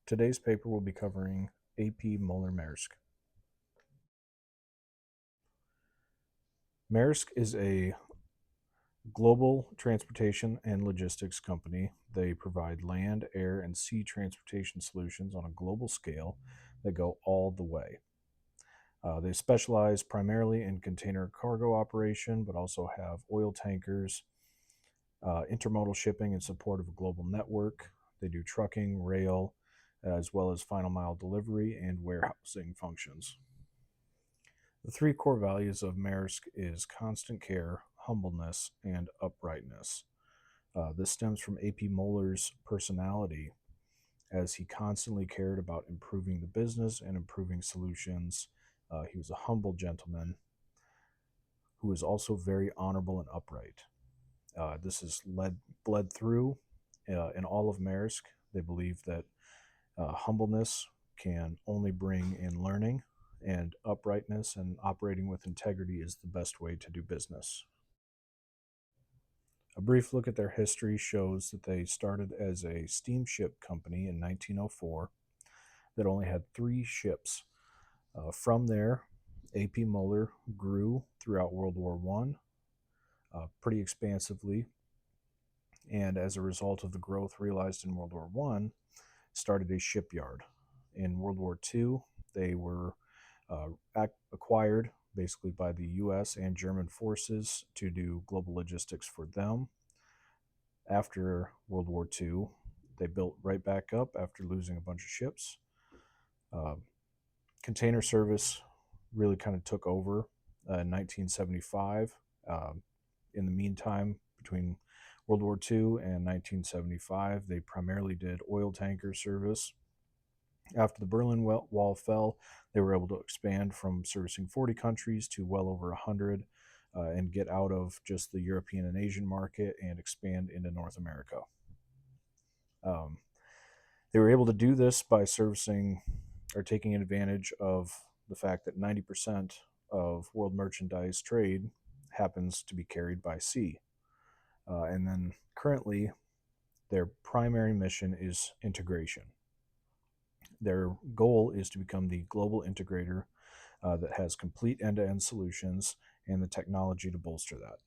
Today's paper will be covering A.P. Moller-Maersk. Maersk is a global transportation and logistics company. They provide land, air, and sea transportation solutions on a global scale that go all the way. They specialize primarily in container cargo operation, but also have oil tankers, intermodal shipping in support of a global network. They do trucking, rail, as well as final mile delivery and warehousing functions. The three core values of Maersk is constant care, humbleness, and uprightness. This stems from A.P. Moller's personality, as he constantly cared about improving the business and improving solutions. He was a humble gentleman who was also very honorable and upright. This is bled through in all of Maersk. They believe that humbleness can only bring in learning, and uprightness and operating with integrity is the best way to do business. A brief look at their history shows that they started as a steamship company in 1904 that only had 3 ships. From there, A.P. Moller grew throughout World War I pretty expansively, and as a result of the growth realized in World War I, started a shipyard. In World War II, they were acquired basically by the US and German forces to do global logistics for them. After World War II, they built right back up after losing a bunch of ships. Uh, Container service really kind of took over in 1975. In the meantime, between World War II and 1975, they primarily did oil tanker service. After the Berlin Wall fell, they were able to expand from servicing 40 countries to well over 100 and get out of just the European and Asian market and expand into North America. Um, they were able to do this by servicing or taking advantage of the fact that 90% of world merchandise trade happens to be carried by sea. And then currently, their primary mission is integration. Their goal is to become the global integrator that has complete end-to-end solutions and the technology to bolster that.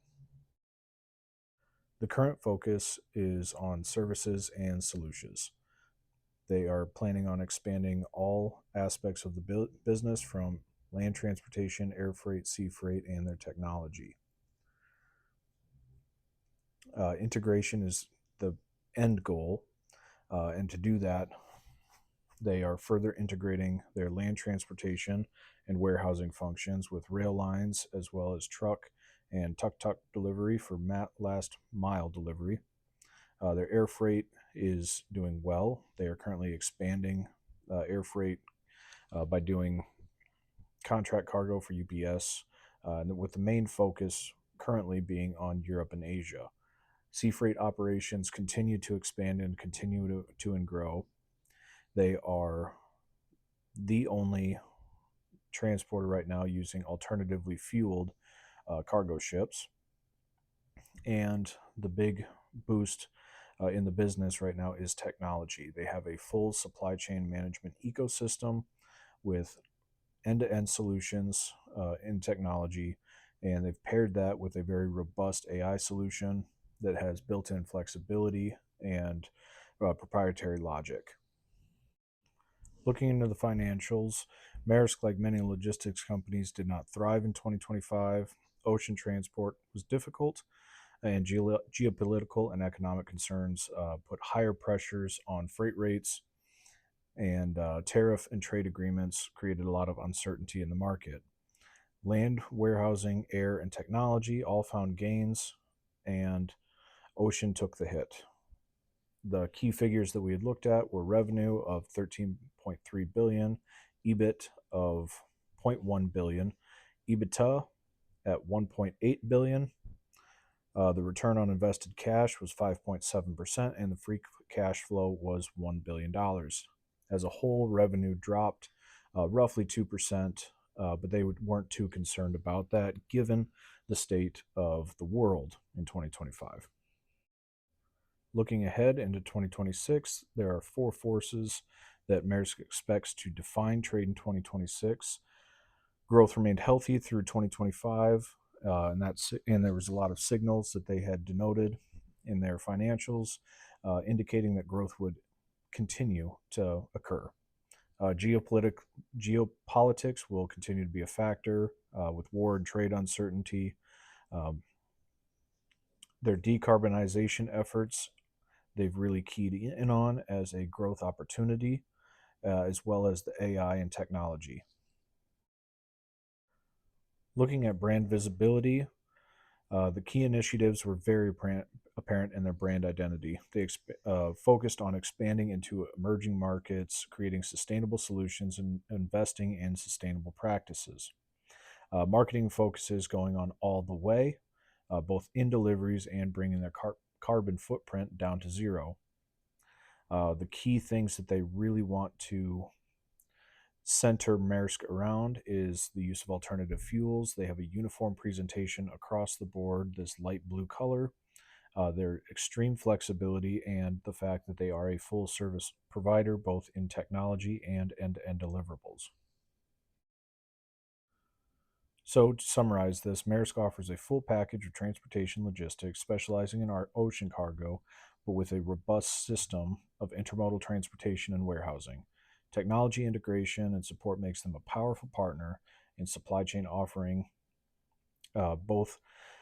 The current focus is on services and solutions. They are planning on expanding all aspects of the business from land transportation, air freight, sea freight, and their technology. Integration is the end goal, and to do that, they are further integrating their land transportation and warehousing functions with rail lines as well as truck and tuk-tuk delivery for last mile delivery. Their air freight is doing well. They are currently expanding air freight by doing contract cargo for UPS, with the main focus currently being on Europe and Asia. Sea freight operations continue to expand and continue to grow. They are the only transporter right now using alternatively fueled cargo ships. And the big boost in the business right now is technology. They have a full supply chain management ecosystem with end-to-end solutions in technology, and they've paired that with a very robust AI solution that has built-in flexibility and proprietary logic. Looking into the financials, Maersk, like many logistics companies, did not thrive in 2025. Ocean transport was difficult, and geopolitical and economic concerns put higher pressures on freight rates, and tariff and trade agreements created a lot of uncertainty in the market. Land, warehousing, air, and technology all found gains, and ocean took the hit. The key figures that we had looked at were revenue of 13.3 billion, EBIT of 0.1 billion, EBITDA at 1.8 billion. The return on invested cash was 5.7%, and the free cash flow was $1 billion. As a whole, revenue dropped roughly 2%, but they weren't too concerned about that given the state of the world in 2025. Looking ahead into 2026, there are 4 forces that Maersk expects to define trade in 2026. Growth remained healthy through 2025, and there was a lot of signals that they had denoted in their financials, indicating that growth would continue to occur. Geopolitics will continue to be a factor with war and trade uncertainty. Um, their decarbonization efforts, they've really keyed in on as a growth opportunity, as well as the AI and technology. Looking at brand visibility, the key initiatives were very apparent in their brand identity. They focused on expanding into emerging markets, creating sustainable solutions, and investing in sustainable practices. Marketing focuses going on all the way, both in deliveries and bringing their carbon footprint down to zero. The key things that they really want to center Maersk around is the use of alternative fuels. They have a uniform presentation across the board, this light blue color, their extreme flexibility, and the fact that they are a full service provider both in technology and end to end deliverables. So, to summarize this, Maersk offers a full package of transportation logistics, specializing in our ocean cargo, but with a robust system of intermodal transportation and warehousing. Technology integration and support makes them a powerful partner in supply chain, offering both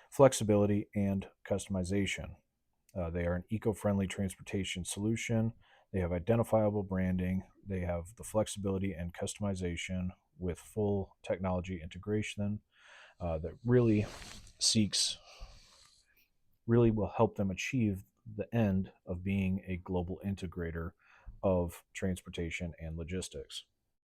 flexibility and customization. They are an eco friendly transportation solution. They have identifiable branding. They have the flexibility and customization with full technology integration that seeks, really will help them achieve the end of being a global integrator of transportation and logistics.